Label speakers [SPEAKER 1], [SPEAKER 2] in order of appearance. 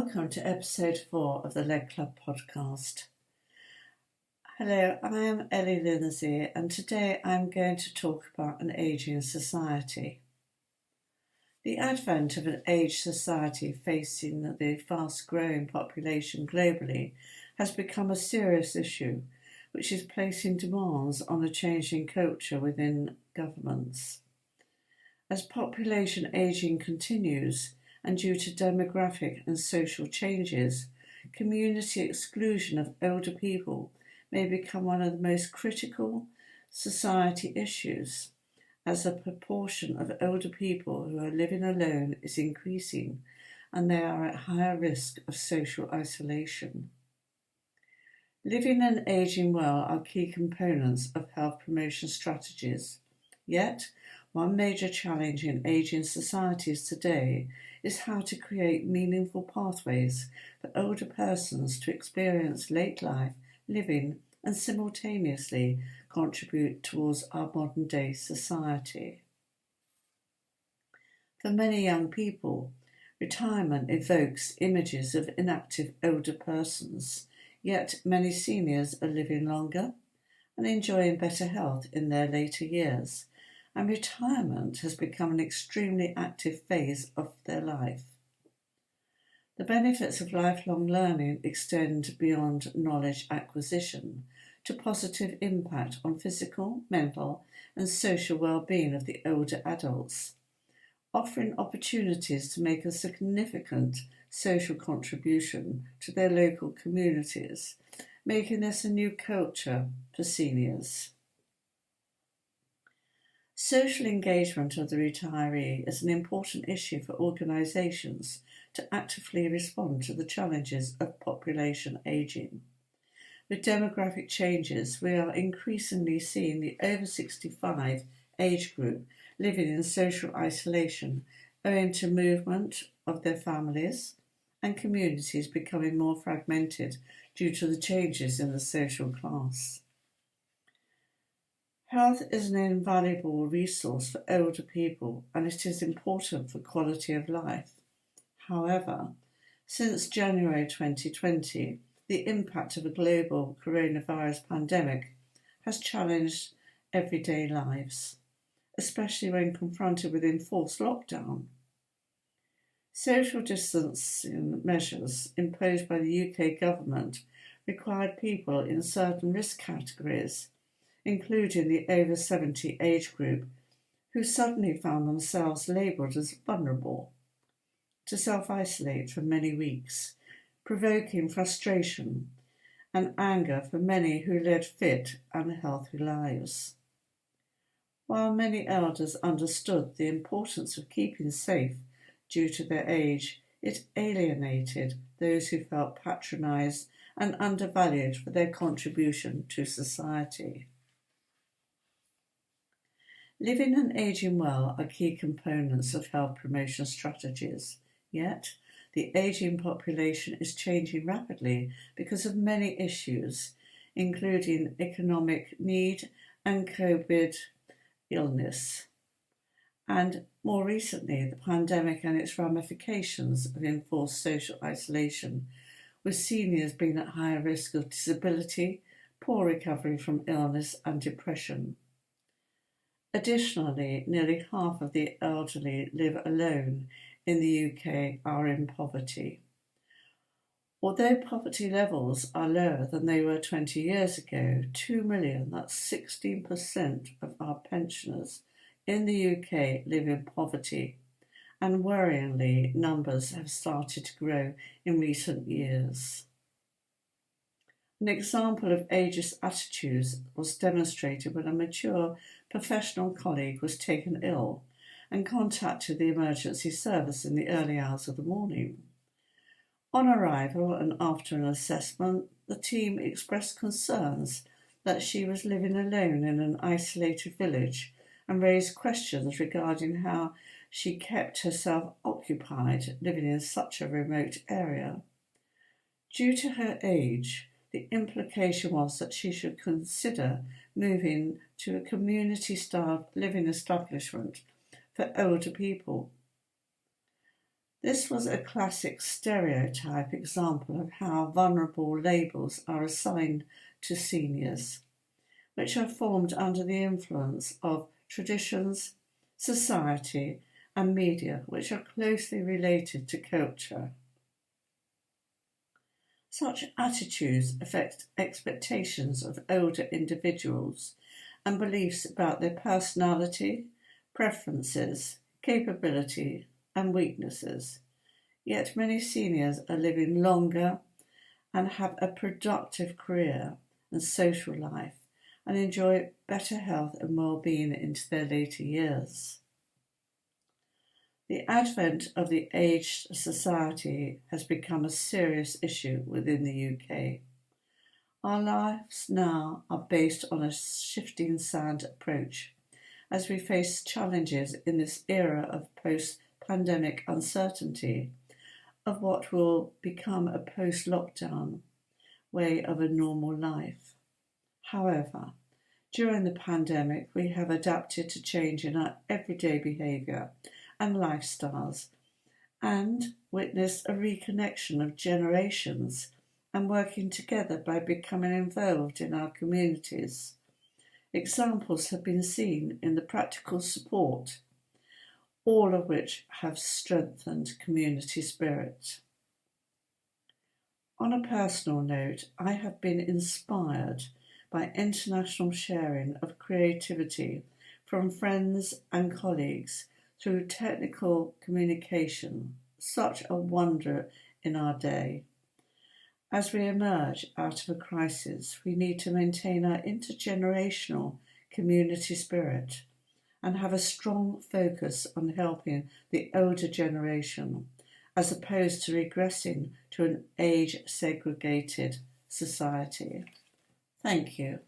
[SPEAKER 1] Welcome to episode 4 of the Leg Club podcast. Hello, I am Ellie, Lindsay, and today I'm going to talk about an ageing society. The advent of an aged society facing the fast-growing population globally has become a serious issue, which is placing demands on a changing culture within governments. As population ageing continues, and due to demographic and social changes, community exclusion of older people may become one of the most critical society issues, as the proportion of older people who are living alone is increasing and they are at higher risk of social isolation. Living and ageing well are key components of health promotion strategies. Yet, one major challenge in ageing societies today is how to create meaningful pathways for older persons to experience late life living and simultaneously contribute towards our modern day society. For many young people, retirement evokes images of inactive older persons, yet many seniors are living longer and enjoying better health in their later years, and retirement has become an extremely active phase of their life. The benefits of lifelong learning extend beyond knowledge acquisition to positive impact on physical, mental, and social well-being of the older adults, offering opportunities to make a significant social contribution to their local communities, making this a new culture for seniors. Social engagement of the retiree is an important issue for organisations to actively respond to the challenges of population ageing. With demographic changes, we are increasingly seeing the over 65 age group living in social isolation owing to movement of their families and communities becoming more fragmented due to the changes in the social class. Health is an invaluable resource for older people and it is important for quality of life. However, since January 2020, the impact of a global coronavirus pandemic has challenged everyday lives, especially when confronted with enforced lockdown. Social distancing measures imposed by the UK government required people in certain risk categories, including the over 70 age group, who suddenly found themselves labelled as vulnerable, to self-isolate for many weeks, provoking frustration and anger for many who led fit and healthy lives. While many elders understood the importance of keeping safe due to their age, it alienated those who felt patronised and undervalued for their contribution to society. Living and ageing well are key components of health promotion strategies, yet the ageing population is changing rapidly because of many issues, including economic need and COVID illness, and more recently the pandemic and its ramifications of enforced social isolation, with seniors being at higher risk of disability, poor recovery from illness and depression. Additionally, nearly half of the elderly live alone in the UK are in poverty. Although poverty levels are lower than they were 20 years ago, 2 million, that's 16% of our pensioners in the UK live in poverty, and worryingly, numbers have started to grow in recent years. An example of ageist attitudes was demonstrated when a mature professional colleague was taken ill and contacted the emergency service in the early hours of the morning. On arrival and after an assessment, the team expressed concerns that she was living alone in an isolated village and raised questions regarding how she kept herself occupied living in such a remote area. Due to her age, the implication was that she should consider moving to a community-style living establishment for older people. This was a classic stereotype example of how vulnerable labels are assigned to seniors, which are formed under the influence of traditions, society, and media, which are closely related to culture. Such attitudes affect expectations of older individuals and beliefs about their personality, preferences, capability, and weaknesses. Yet many seniors are living longer and have a productive career and social life and enjoy better health and well-being into their later years. The advent of the aged society has become a serious issue within the UK. Our lives now are based on a shifting sand approach as we face challenges in this era of post-pandemic uncertainty of what will become a post-lockdown way of a normal life. However, during the pandemic, we have adapted to change in our everyday behaviour and lifestyles and witnessed a reconnection of generations and working together by becoming involved in our communities. Examples have been seen in the practical support, all of which have strengthened community spirit. On a personal note, I have been inspired by international sharing of creativity from friends and colleagues through technical communication, such a wonder in our day. As we emerge out of a crisis, we need to maintain our intergenerational community spirit and have a strong focus on helping the older generation, as opposed to regressing to an age-segregated society. Thank you.